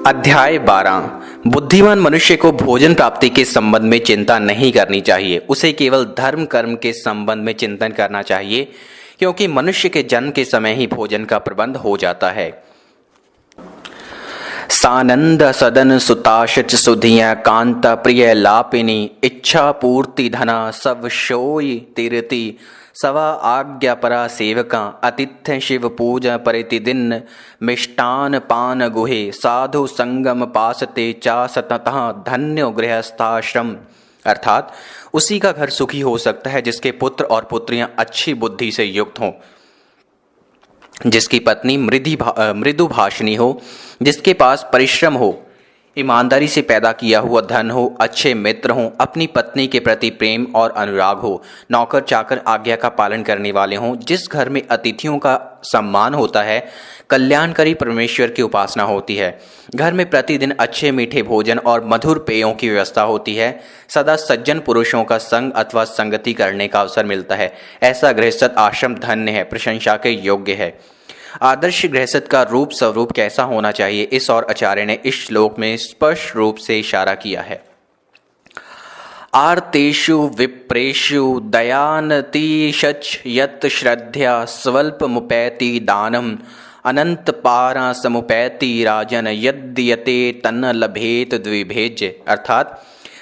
अध्याय 12। बुद्धिमान मनुष्य को भोजन प्राप्ति के संबंध में चिंता नहीं करनी चाहिए, उसे केवल धर्म कर्म के संबंध में चिंतन करना चाहिए, क्योंकि मनुष्य के जन्म के समय ही भोजन का प्रबंध हो जाता है। सानंद सदन सुताशच सुधिया कांत प्रिय लापिनी इच्छा पूर्ति धना सब शोय तीरति सवा आज्ञा परा सेवका अतिथ्य शिव पूजा प्रतिदिन मिष्टान पान गुहे साधु संगम पासते चा सततः धन्यो गृहस्थाश्रम। अर्थात उसी का घर सुखी हो सकता है जिसके पुत्र और पुत्रियां अच्छी बुद्धि से युक्त हों, जिसकी पत्नी मृदु भाषणी हो, जिसके पास परिश्रम हो, ईमानदारी से पैदा किया हुआ धन हो, अच्छे मित्र हों, अपनी पत्नी के प्रति प्रेम और अनुराग हो, नौकर चाकर आज्ञा का पालन करने वाले हों, जिस घर में अतिथियों का सम्मान होता है, कल्याणकारी परमेश्वर की उपासना होती है, घर में प्रतिदिन अच्छे मीठे भोजन और मधुर पेयों की व्यवस्था होती है, सदा सज्जन पुरुषों का संग अथवा संगति करने का अवसर मिलता है, ऐसा गृहस्थ आश्रम धन्य है, प्रशंसा के योग्य है। आदर्श गृहस्थ का रूप स्वरूप कैसा होना चाहिए, इस और आचार्य ने इस श्लोक में स्पष्ट रूप से इशारा किया है। आर्तेषु विप्रेषु दयानतिशच यत् श्रद्धया स्वल्प मुपैति दानम अनंत पारा समुपैति राजन यद्यते तन्न लभेत द्विभेज्य। अर्थात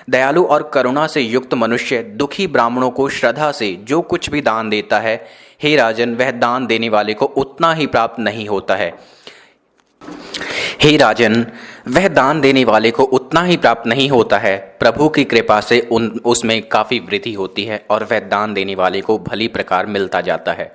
दयालु और करुणा से युक्त मनुष्य दुखी ब्राह्मणों को श्रद्धा से जो कुछ भी दान देता है, हे राजन, वह दान देने वाले को उतना ही प्राप्त नहीं होता है। हे राजन, वह दान देने वाले को उतना ही प्राप्त नहीं होता है। प्रभु की कृपा से उसमें काफी वृद्धि होती है और वह दान देने वाले को भली प्रकार मिलता जाता है।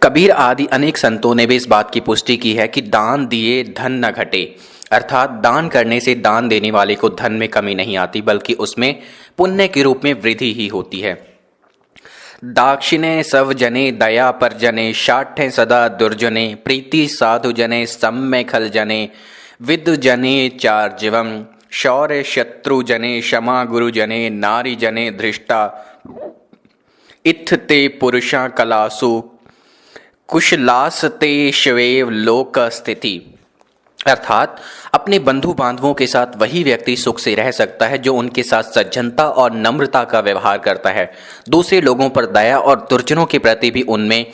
कबीर आदि अनेक संतों ने भी इस बात की पुष्टि की है कि दान दिए धन न घटे, अर्थात दान करने से दान देने वाले को धन में कमी नहीं आती, बल्कि उसमें पुण्य के रूप में वृद्धि ही होती है। दाक्षिणे सव जने दया पर जने शाठ्य सदा दुर्जने प्रीति साधु जने सम्य खल जने विदु जने चार जीवम शौर्य शत्रु जने क्षमा गुरु जने नारी जने धृष्टा इत्थ ते पुरुषा कलासु कुशलासते शिवेव लोक स्थिति। अर्थात अपने बंधु बांधवों के साथ वही व्यक्ति सुख से रह सकता है जो उनके साथ सज्जनता और नम्रता का व्यवहार करता है, दूसरे लोगों पर दया और दुर्जनों के प्रति भी उनमें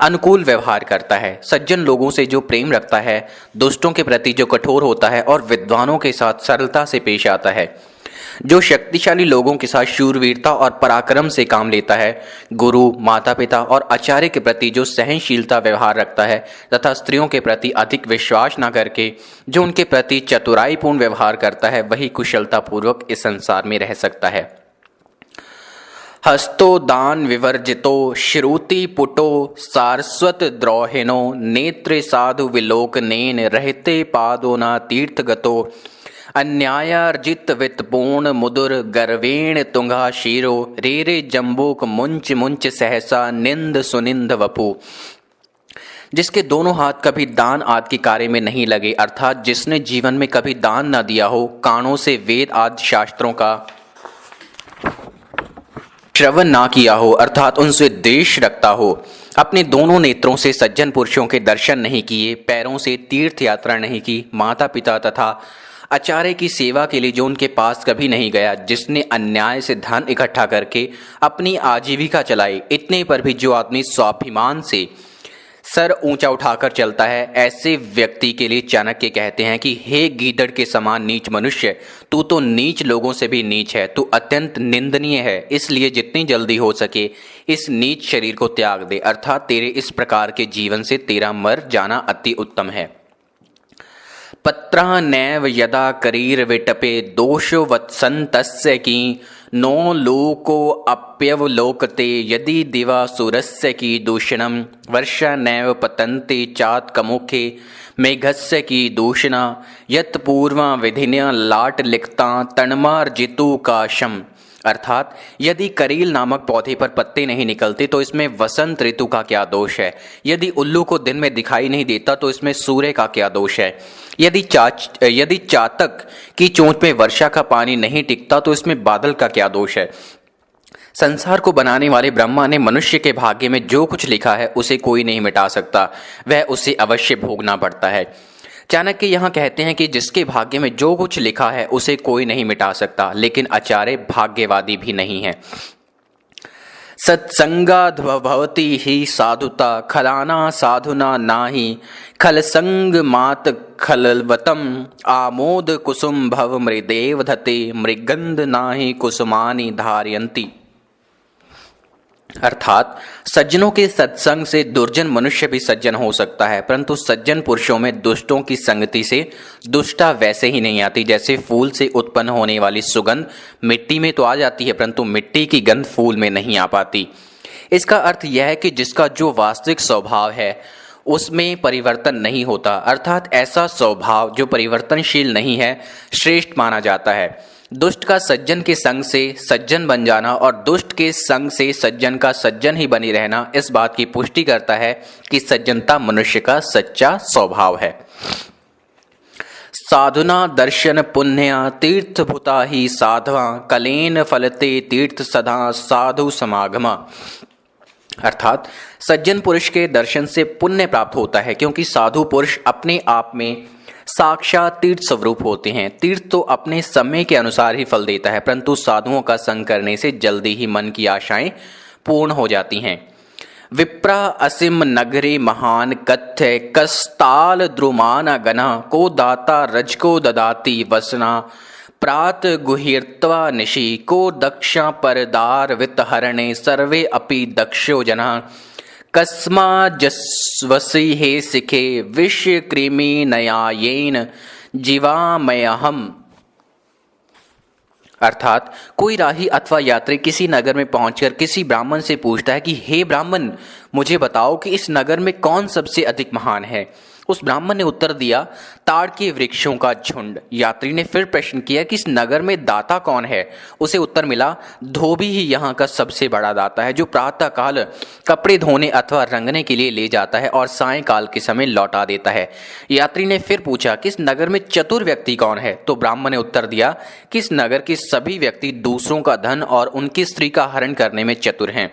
अनुकूल व्यवहार करता है, सज्जन लोगों से जो प्रेम रखता है, दुष्टों के प्रति जो कठोर होता है और विद्वानों के साथ सरलता से पेश आता है, जो शक्तिशाली लोगों के साथ शूरवीरता और पराक्रम से काम लेता है, गुरु, माता पिता और आचार्य के प्रति जो सहनशीलता व्यवहार रखता है तथा स्त्रियों के प्रति अधिक विश्वास न करके जो उनके प्रति चतुराईपूर्ण व्यवहार करता है, वही कुशलता पूर्वक इस संसार में रह सकता है। हस्तो दान विवर्जितो श्रुति पुटो सारस्वत द्रोहिणो नेत्र साधु विलोकनेन रहते पादो न तीर्थगतो अन्यायार्जित वित्तपूर्ण मुदुर गर्वेण तुंगा शीरो रे जम्बूक मुंच मुंच सहसा निंद सुनिंद वपु। जिसके दोनों हाथ कभी दान आदि के कार्य में नहीं लगे, अर्थात जिसने जीवन में कभी दान न दिया हो, कानों से वेद आदि शास्त्रों का श्रवण ना किया हो, अर्थात उनसे द्वेष रखता हो, अपने दोनों नेत्रों से सज्जन पुरुषों के दर्शन नहीं किए, पैरों से तीर्थ यात्रा नहीं की, माता पिता तथा आचार्य की सेवा के लिए जो उनके पास कभी नहीं गया, जिसने अन्याय से धन इकट्ठा करके अपनी आजीविका चलाई, इतने पर भी जो आदमी स्वाभिमान से सर ऊंचा उठाकर चलता है, ऐसे व्यक्ति के लिए चाणक्य कहते हैं कि हे गीदड़ के समान नीच मनुष्य, तू तो नीच लोगों से भी नीच है, तू अत्यंत निंदनीय है, इसलिए जितनी जल्दी हो सके इस नीच शरीर को त्याग दे, अर्थात तेरे इस प्रकार के जीवन से तेरा मर जाना अति उत्तम है। पत्रा नैव यदा करीर विटपे दोषो वत्सन्तस्य की नो लोको अप्यवलोकते यदि दिवा सुरस्य की दूषणम वर्षा नैव पतन्ते चात कमुखे मेघस्य की दूषणा यत् पूर्वा विधिन्या लाट लिखता तन्मार्जितु काशम। अर्थात यदि करील नामक पौधे पर पत्ते नहीं निकलते तो इसमें वसंत ऋतु का क्या दोष है, यदि उल्लू को दिन में दिखाई नहीं देता तो इसमें सूर्य का क्या दोष है, यदि चातक की चोंच में वर्षा का पानी नहीं टिकता तो इसमें बादल का क्या दोष है। संसार को बनाने वाले ब्रह्मा ने मनुष्य के भाग्य में जो कुछ लिखा है उसे कोई नहीं मिटा सकता, वह उसे अवश्य भोगना पड़ता है। चाणक्य यहाँ कहते हैं कि जिसके भाग्य में जो कुछ लिखा है उसे कोई नहीं मिटा सकता, लेकिन आचार्य भाग्यवादी भी नहीं है। सत्संगाद् भवति ही साधुता, खलाना साधुना नाही, खल संग मात खलवतम, आमोद कुसुम भव मृदेव धते, मृगंध नाही कुसुमानि धारयन्ति। अर्थात सज्जनों के सत्संग से दुर्जन मनुष्य भी सज्जन हो सकता है, परंतु सज्जन पुरुषों में दुष्टों की संगति से दुष्टता वैसे ही नहीं आती जैसे फूल से उत्पन्न होने वाली सुगंध मिट्टी में तो आ जाती है, परंतु मिट्टी की गंध फूल में नहीं आ पाती। इसका अर्थ यह है कि जिसका जो वास्तविक स्वभाव है उसमें परिवर्तन नहीं होता, अर्थात ऐसा स्वभाव जो परिवर्तनशील नहीं है श्रेष्ठ माना जाता है। दुष्ट का सज्जन के संग से सज्जन बन जाना और दुष्ट के संग से सज्जन का सज्जन ही बनी रहना इस बात की पुष्टि करता है कि सज्जनता मनुष्य का सच्चा स्वभाव है। साधुना दर्शन पुण्य तीर्थभूता ही साधवा, कलेन फलते तीर्थ सदा साधु समागमा। अर्थात सज्जन पुरुष के दर्शन से पुण्य प्राप्त होता है, क्योंकि साधु पुरुष अपने आप में साक्षात तीर्थ स्वरूप होते हैं। तीर्थ तो अपने समय के अनुसार ही फल देता है, परंतु साधुओं का संग करने से जल्दी ही मन की आशाएं पूर्ण हो जाती हैं। विप्रा असीम नगरे महान कथ्य, कस्ताल द्रुमान गना, को दाता रज को ददाति वसना, प्रात गुहिर्त्वा निशि, को दक्षा परदार वित्तहरणे, सर्वे अपि दक्षो जना, कस्मा जस्वसी हे सिखे, विष कृमि नयायेन जीवामयहम। अर्थात कोई राही अथवा यात्री किसी नगर में पहुंचकर किसी ब्राह्मण से पूछता है कि हे ब्राह्मण, मुझे बताओ कि इस नगर में कौन सबसे अधिक महान है। उस ब्राह्मण ने उत्तर दिया, ताड़ के वृक्षों का झुंड। यात्री ने फिर प्रश्न किया कि इस नगर में दाता कौन है। उसे उत्तर मिला, धोबी ही यहाँ का सबसे बड़ा दाता है, जो प्रातः काल कपड़े धोने अथवा रंगने के लिए ले जाता है और सायंकाल के समय लौटा देता है। यात्री ने फिर पूछा कि इस नगर में चतुर व्यक्ति कौन है। तो ब्राह्मण ने उत्तर दिया कि इस नगर के सभी व्यक्ति दूसरों का धन और उनकी स्त्री का हरण करने में चतुर हैं।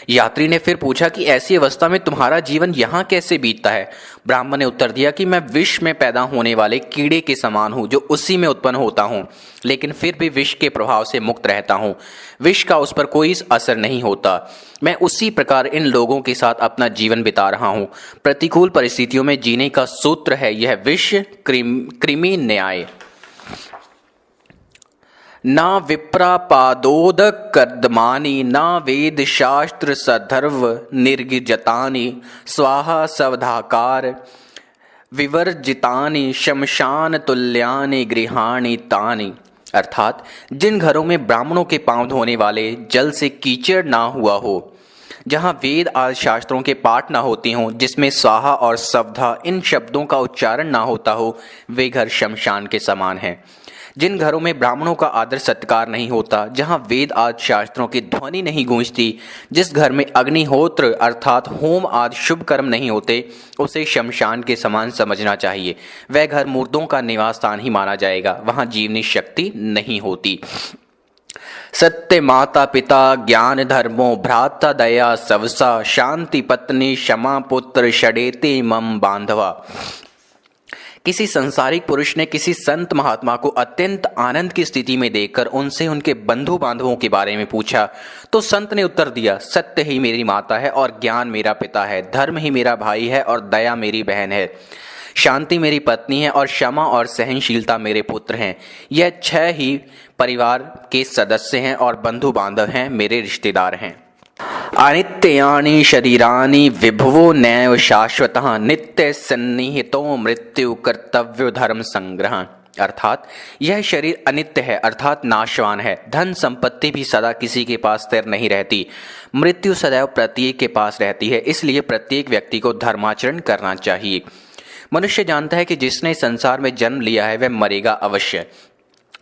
यात्री ने फिर पूछा कि ऐसी अवस्था में तुम्हारा जीवन यहाँ कैसे बीतता है। ब्राह्मण ने उत्तर दिया कि मैं विष में पैदा होने वाले कीड़े के समान हूँ, जो उसी में उत्पन्न होता हूँ, लेकिन फिर भी विष के प्रभाव से मुक्त रहता हूँ। विष का उस पर कोई असर नहीं होता। मैं उसी प्रकार इन लोगों के साथ अपना जीवन बिता रहा हूँ। प्रतिकूल परिस्थितियों में जीने का सूत्र है यह विष कृमि न्याय। ना विप्रापादोदक कर्दमानि, ना वेद शास्त्र सधर्व निर्गिजतानि, स्वाहा सवधाकार विवर्जितानि, शमशान तुल्यानि गृहाणि तानि। अर्थात जिन घरों में ब्राह्मणों के पांव धोने वाले जल से कीचड़ ना हुआ हो, जहाँ वेद आदि शास्त्रों के पाठ ना होते हों, जिसमें स्वाहा और सवधा इन शब्दों का उच्चारण ना होता हो, वे घर शमशान के समान हैं। जिन घरों में ब्राह्मणों का आदर सत्कार नहीं होता, जहाँ वेद आदि शास्त्रों की ध्वनि नहीं गूंजती, जिस घर में अग्निहोत्र अर्थात होम आदि शुभ कर्म नहीं होते, उसे शमशान के समान समझना चाहिए। वह घर मुर्दों का निवास स्थान ही माना जाएगा, वहाँ जीवनी शक्ति नहीं होती। सत्य माता पिता ज्ञान धर्मो, भ्राता दया सवसा, शांति पत्नी क्षमा पुत्र, षडेते मम बांधवा। किसी संसारिक पुरुष ने किसी संत महात्मा को अत्यंत आनंद की स्थिति में देखकर उनसे उनके बंधु बांधवों के बारे में पूछा, तो संत ने उत्तर दिया, सत्य ही मेरी माता है और ज्ञान मेरा पिता है, धर्म ही मेरा भाई है और दया मेरी बहन है, शांति मेरी पत्नी है और क्षमा और सहनशीलता मेरे पुत्र हैं। यह 6 ही परिवार के सदस्य हैं और बंधु बांधव हैं, मेरे रिश्तेदार हैं। अनित्यानि शरीरानि विभवो नैव शाश्वतः, नित्य सन्निहितो मृत्यु कर्तव्य धर्म संग्रह। अर्थात यह शरीर अनित्य है अर्थात नाशवान है। धन संपत्ति भी सदा किसी के पास स्थिर नहीं रहती। मृत्यु सदैव प्रत्येक के पास रहती है, इसलिए प्रत्येक व्यक्ति को धर्माचरण करना चाहिए। मनुष्य जानता है कि जिसने संसार में जन्म लिया है वह मरेगा अवश्य।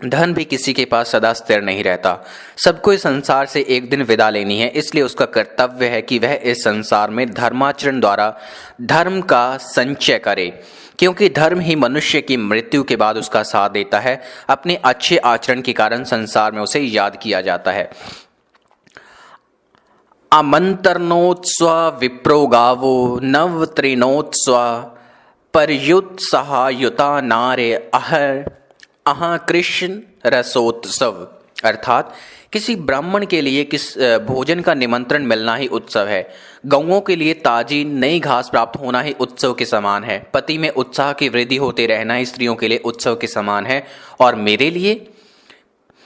धन भी किसी के पास सदा स्थिर नहीं रहता। सबको इस संसार से एक दिन विदा लेनी है, इसलिए उसका कर्तव्य है कि वह इस संसार में धर्माचरण द्वारा धर्म का संचय करे, क्योंकि धर्म ही मनुष्य की मृत्यु के बाद उसका साथ देता है। अपने अच्छे आचरण के कारण संसार में उसे याद किया जाता है। आमंत्रणोत्स्व विप्रो गावो, नव त्रिनोत्स्व पर्युत्साहयुता नारे अह कृष्ण रसोत्सव। अर्थात किसी ब्राह्मण के लिए किस भोजन का निमंत्रण मिलना ही उत्सव है। गौओं के लिए ताजी नई घास प्राप्त होना ही उत्सव के समान है। पति में उत्साह की वृद्धि होते रहना ही स्त्रियों के लिए उत्सव के समान है। और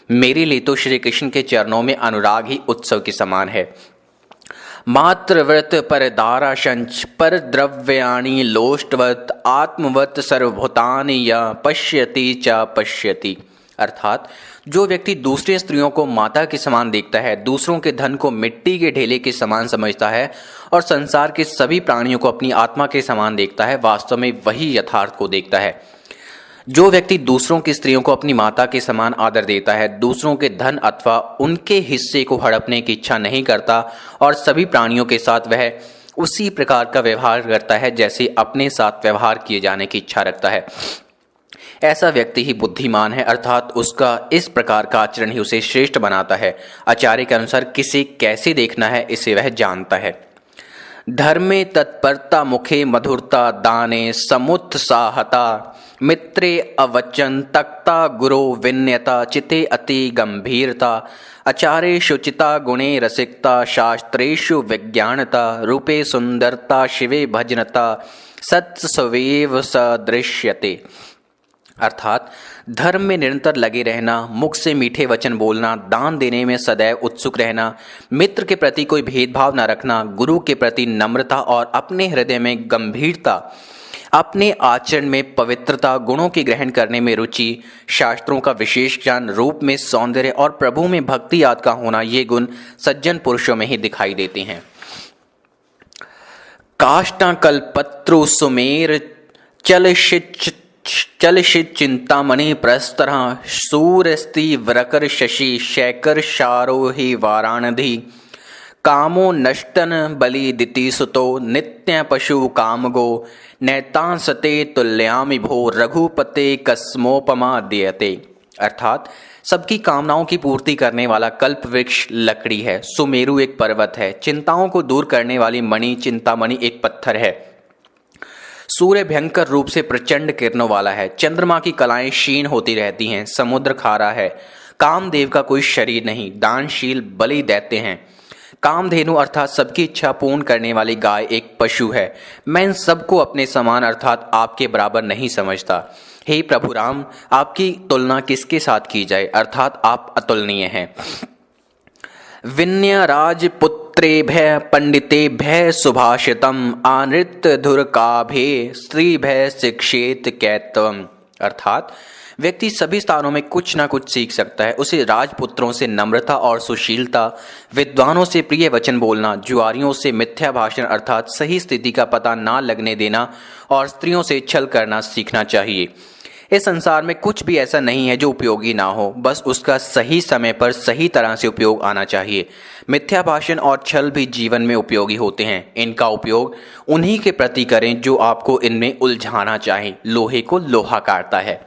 मेरे लिए तो श्री कृष्ण के चरणों में अनुराग ही उत्सव के समान है। मातृव्रत पर दारा संच पर द्रव्याणि लोष्टवत आत्मवत सर्वभूतानि या पश्यति च पश्यति। अर्थात जो व्यक्ति दूसरी स्त्रियों को माता के समान देखता है, दूसरों के धन को मिट्टी के ढेले के समान समझता है और संसार के सभी प्राणियों को अपनी आत्मा के समान देखता है, वास्तव में वही यथार्थ को देखता है। जो व्यक्ति दूसरों की स्त्रियों को अपनी माता के समान आदर देता है, दूसरों के धन अथवा उनके हिस्से को हड़पने की इच्छा नहीं करता और सभी प्राणियों के साथ वह उसी प्रकार का व्यवहार करता है जैसे अपने साथ व्यवहार किए जाने की इच्छा रखता है, ऐसा व्यक्ति ही बुद्धिमान है। अर्थात उसका इस प्रकार का आचरण ही उसे श्रेष्ठ बनाता है। आचार्य के अनुसार किसे कैसे देखना है इसे वह जानता है। धर्मे तत्परता मुखे मधुरता दाने समुत्साहता मित्रे अवचन तक्ता गुरो विन्यता चिते अति गंभीरता आचार्य शुचिता गुणे रसिकता शास्त्रेषु विज्ञानता रूपे सुंदरता शिवे भजनता सत्सवेव सदृश्यते। अर्थात धर्म में निरंतर लगे रहना, मुख से मीठे वचन बोलना, दान देने में सदैव उत्सुक रहना, मित्र के प्रति कोई भेदभाव न रखना, गुरु के प्रति नम्रता और अपने हृदय में गंभीरता, अपने आचरण में पवित्रता, गुणों के ग्रहण करने में रुचि, शास्त्रों का विशेष ज्ञान, रूप में सौंदर्य और प्रभु में भक्ति आदि का होना, ये गुण सज्जन पुरुषों में ही दिखाई देते हैं। काष्ठा कल्पत्रु सुमेर चलशित चिंतामणि प्रस्तर सूरस्ती व्रकर शशि शैकर शारोहि वाराणधि कामो नष्टन बलि दिति सुतो नित्य पशु कामगो नैतांसते तुल्यामि भो रघुपते कस्मोपमा दीयते। अर्थात सबकी कामनाओं की पूर्ति करने वाला कल्प वृक्ष लकड़ी है, सुमेरु एक पर्वत है, चिंताओं को दूर करने वाली मणि चिंतामणि एक पत्थर है, सूर्य भयंकर रूप से प्रचंड किरणों वाला है, चंद्रमा की कलाएं क्षीण होती रहती हैं, समुद्र खारा है, कामदेव का कोई शरीर नहीं, दानशील बलि दैत्य हैं, कामधेनु अर्थात सबकी इच्छा पूर्ण करने वाली गाय एक पशु है। मैं इन सबको अपने समान अर्थात आपके बराबर नहीं समझता। हे प्रभु राम, आपकी तुलना किसके साथ की जाए, अर्थात आप अतुलनीय हैं। विन्य राजपुत्रेभ्य पंडितेभ्य सुभाषितम आनृत्य धुरकाभे स्त्रीभ्य शिक्षेत कैत्वम। अर्थात व्यक्ति सभी स्थानों में कुछ ना कुछ सीख सकता है। उसे राजपुत्रों से नम्रता और सुशीलता, विद्वानों से प्रिय वचन बोलना, जुआरियों से मिथ्या भाषण अर्थात सही स्थिति का पता ना लगने देना और स्त्रियों से छल करना सीखना चाहिए। इस संसार में कुछ भी ऐसा नहीं है जो उपयोगी ना हो, बस उसका सही समय पर सही तरह से उपयोग आना चाहिए। मिथ्या भाषण और छल भी जीवन में उपयोगी होते हैं। इनका उपयोग उन्हीं के प्रति करें जो आपको इनमें उलझाना चाहे। लोहे को लोहा काटता है।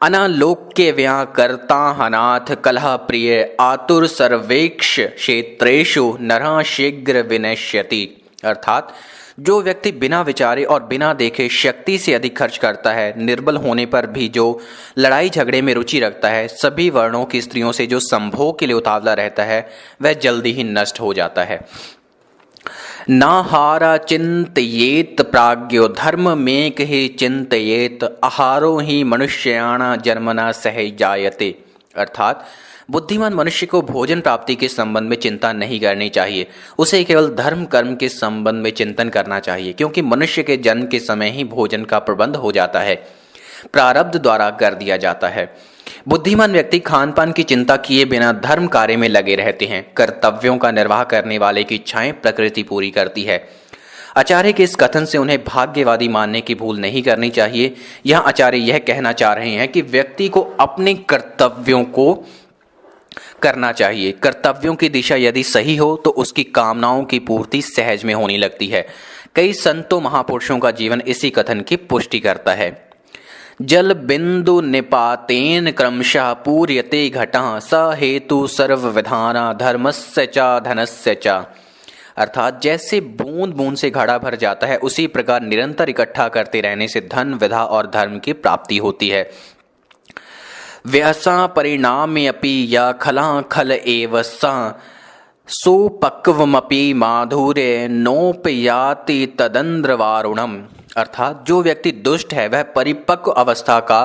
अनालोक्य व्या करता हनाथ कलह प्रिय आतुर सर्वेक्ष क्षेत्रेषु नरः शीघ्र विनश्यति। अर्थात जो व्यक्ति बिना विचारे और बिना देखे शक्ति से अधिक खर्च करता है, निर्बल होने पर भी जो लड़ाई झगड़े में रुचि रखता है, सभी वर्णों की स्त्रियों से जो संभोग के लिए उतावला रहता है, वह जल्दी ही नष्ट हो जाता है। नाहारा चिंतयेत प्राज्ञो धर्म में ही चिंतयेत आहारो ही मनुष्याणा जन्मना सहजायते। अर्थात बुद्धिमान मनुष्य को भोजन प्राप्ति के संबंध में चिंता नहीं करनी चाहिए, उसे केवल धर्म कर्म के संबंध में चिंतन करना चाहिए, क्योंकि मनुष्य के जन्म के समय ही भोजन का प्रबंध हो जाता है, प्रारब्ध द्वारा कर दिया जाता है। बुद्धिमान व्यक्ति खान पान की चिंता किए बिना धर्म कार्य में लगे रहते हैं। कर्तव्यों का निर्वाह करने वाले की इच्छाएं प्रकृति पूरी करती है। आचार्य के इस कथन से उन्हें भाग्यवादी मानने की भूल नहीं करनी चाहिए। यहाँ आचार्य यह कहना चाह रहे हैं कि व्यक्ति को अपने कर्तव्यों को करना चाहिए। कर्तव्यों की दिशा यदि सही हो तो उसकी कामनाओं की पूर्ति सहज में होने लगती है। कई संतों महापुरुषों का जीवन इसी कथन की पुष्टि करता है। जल बिंदु निपातेन क्रमशः पूर्यते घटः स हेतु सर्व विधाना धर्मस्य च धनस्य च। अर्थात जैसे बूंद बूंद से घड़ा भर जाता है, उसी प्रकार निरंतर इकट्ठा करते रहने से धन, विद्या और धर्म की प्राप्ति होती है। व्यसा परिणाम्यपि या खला खल एव सा सुपक्वमपि माधुर्य नोपयाति तदंद्रवारुणम। अर्थात जो व्यक्ति दुष्ट है वह परिपक्व अवस्था का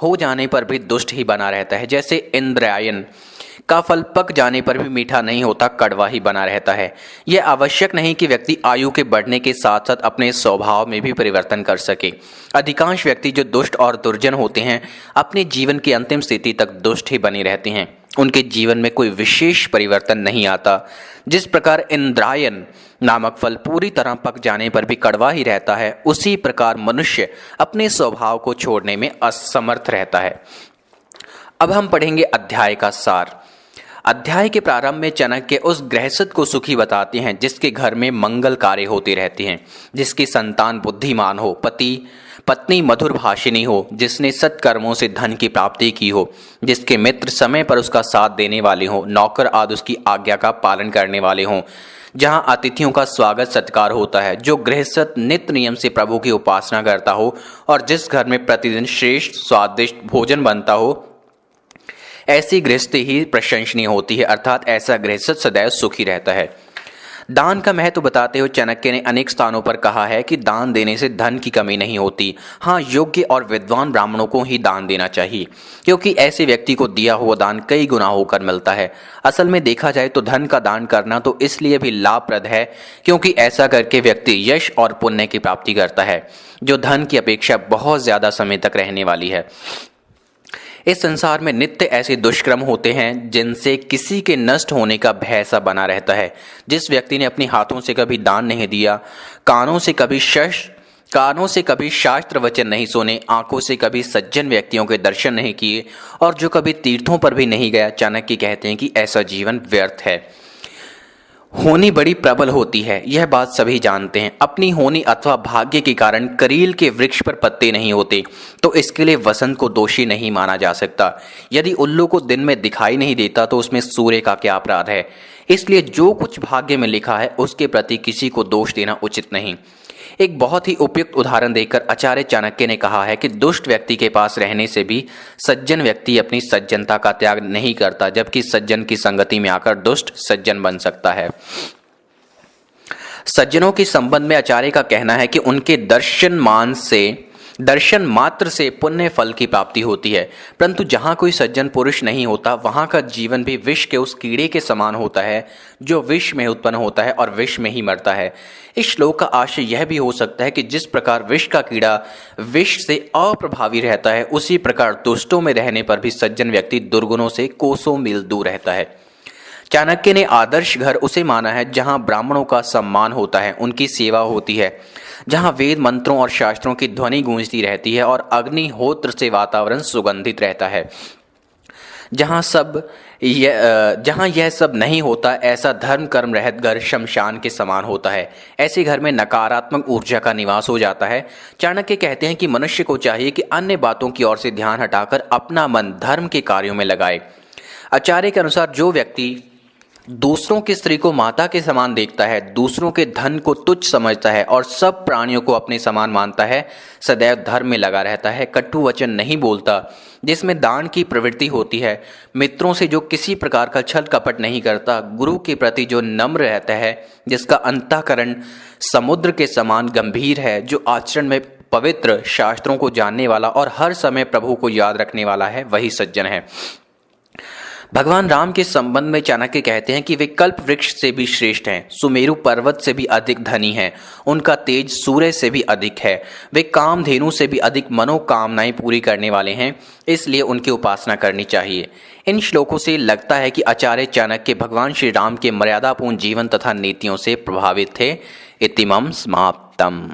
हो जाने पर भी दुष्ट ही बना रहता है। जैसे इंद्रायण का फल पक जाने पर भी मीठा नहीं होता, कड़वा ही बना रहता है। यह आवश्यक नहीं कि व्यक्ति आयु के बढ़ने के साथ साथ अपने स्वभाव में भी परिवर्तन कर सके। अधिकांश व्यक्ति जो दुष्ट और दुर्जन होते हैं अपने जीवन की अंतिम स्थिति तक दुष्ट ही बने रहते हैं, उनके जीवन में कोई विशेष परिवर्तन नहीं आता। जिस प्रकार इंद्रायण नामक फल पूरी तरह पक जाने पर भी कड़वा ही रहता है, उसी प्रकार मनुष्य अपने स्वभाव को छोड़ने में असमर्थ रहता है। अब हम पढ़ेंगे अध्याय का सार। अध्याय के प्रारंभ में चाणक्य उस गृहस्थ को सुखी बताते हैं जिसके घर में मंगल कार्य होते रहते हैं, जिसकी संतान बुद्धिमान हो, पत्नी मधुर भाषिणी हो, जिसने सत्कर्मों से धन की प्राप्ति की हो, जिसके मित्र समय पर उसका साथ देने वाले हों, नौकर आदि उसकी आज्ञा का पालन करने वाले हों, जहां अतिथियों का स्वागत सत्कार होता है, जो गृहस्थ नित्य नियम से प्रभु की उपासना करता हो और जिस घर में प्रतिदिन श्रेष्ठ स्वादिष्ट भोजन बनता हो, ऐसी गृहस्थी ही प्रशंसनीय होती है। अर्थात ऐसा गृहस्थ सदैव सुखी रहता है। दान का महत्व बताते हुए चाणक्य ने अनेक स्थानों पर कहा है कि दान देने से धन की कमी नहीं होती। हाँ, योग्य और विद्वान ब्राह्मणों को ही दान देना चाहिए, क्योंकि ऐसे व्यक्ति को दिया हुआ दान कई गुना होकर मिलता है। असल में देखा जाए तो धन का दान करना तो इसलिए भी लाभप्रद है क्योंकि ऐसा करके व्यक्ति यश और पुण्य की प्राप्ति करता है, जो धन की अपेक्षा बहुत ज्यादा समय तक रहने वाली है। इस संसार में नित्य ऐसे दुष्कर्म होते हैं जिनसे किसी के नष्ट होने का भय सा बना रहता है। जिस व्यक्ति ने अपने हाथों से कभी दान नहीं दिया, कानों से कभी शास्त्र वचन नहीं सुने, आंखों से कभी सज्जन व्यक्तियों के दर्शन नहीं किए और जो कभी तीर्थों पर भी नहीं गया, चाणक्य कहते हैं कि ऐसा जीवन व्यर्थ है। होनी बड़ी प्रबल होती है, यह बात सभी जानते हैं। अपनी होनी अथवा भाग्य के कारण करील के वृक्ष पर पत्ते नहीं होते, तो इसके लिए वसंत को दोषी नहीं माना जा सकता। यदि उल्लू को दिन में दिखाई नहीं देता तो उसमें सूर्य का क्या अपराध है। इसलिए जो कुछ भाग्य में लिखा है उसके प्रति किसी को दोष देना उचित नहीं। एक बहुत ही उपयुक्त उदाहरण देकर आचार्य चाणक्य ने कहा है कि दुष्ट व्यक्ति के पास रहने से भी सज्जन व्यक्ति अपनी सज्जनता का त्याग नहीं करता, जबकि सज्जन की संगति में आकर दुष्ट सज्जन बन सकता है। सज्जनों के संबंध में आचार्य का कहना है कि उनके दर्शन मात्र से पुण्य फल की प्राप्ति होती है, परंतु जहां कोई सज्जन पुरुष नहीं होता वहां का जीवन भी विष के उस कीड़े के समान होता है जो विष में उत्पन्न होता है और विष में ही मरता है। इस श्लोक का आशय यह भी हो सकता है कि जिस प्रकार विष का कीड़ा विष से अप्रभावी रहता है, उसी प्रकार दुष्टों में रहने पर भी सज्जन व्यक्ति दुर्गुणों से कोसों मील दूर रहता है। चाणक्य ने आदर्श घर उसे माना है जहां ब्राह्मणों का सम्मान होता है, उनकी सेवा होती है, जहां वेद मंत्रों और शास्त्रों की ध्वनि गूंजती रहती है और अग्निहोत्र से वातावरण सुगंधित रहता है। जहां यह सब नहीं होता, ऐसा धर्म कर्म रहित घर शमशान के समान होता है। ऐसे घर में नकारात्मक ऊर्जा का निवास हो जाता है। चाणक्य कहते हैं कि मनुष्य को चाहिए कि अन्य बातों की ओर से ध्यान हटाकर अपना मन धर्म के कार्यों में लगाए। आचार्य के अनुसार जो व्यक्ति दूसरों की स्त्री को माता के समान देखता है, दूसरों के धन को तुच्छ समझता है और सब प्राणियों को अपने समान मानता है, सदैव धर्म में लगा रहता है, कटु वचन नहीं बोलता, जिसमें दान की प्रवृत्ति होती है, मित्रों से जो किसी प्रकार का छल कपट नहीं करता, गुरु के प्रति जो नम्र रहता है, जिसका अंतःकरण समुद्र के समान गंभीर है, जो आचरण में पवित्र, शास्त्रों को जानने वाला और हर समय प्रभु को याद रखने वाला है, वही सज्जन है। भगवान राम के संबंध में चाणक्य कहते हैं कि वे कल्प वृक्ष से भी श्रेष्ठ हैं, सुमेरु पर्वत से भी अधिक धनी हैं, उनका तेज सूर्य से भी अधिक है, वे कामधेनु से भी अधिक मनोकामनाएं पूरी करने वाले हैं, इसलिए उनकी उपासना करनी चाहिए। इन श्लोकों से लगता है कि आचार्य चाणक्य भगवान श्री राम के मर्यादापूर्ण जीवन तथा नीतियों से प्रभावित थे। इतिमम समाप्तम।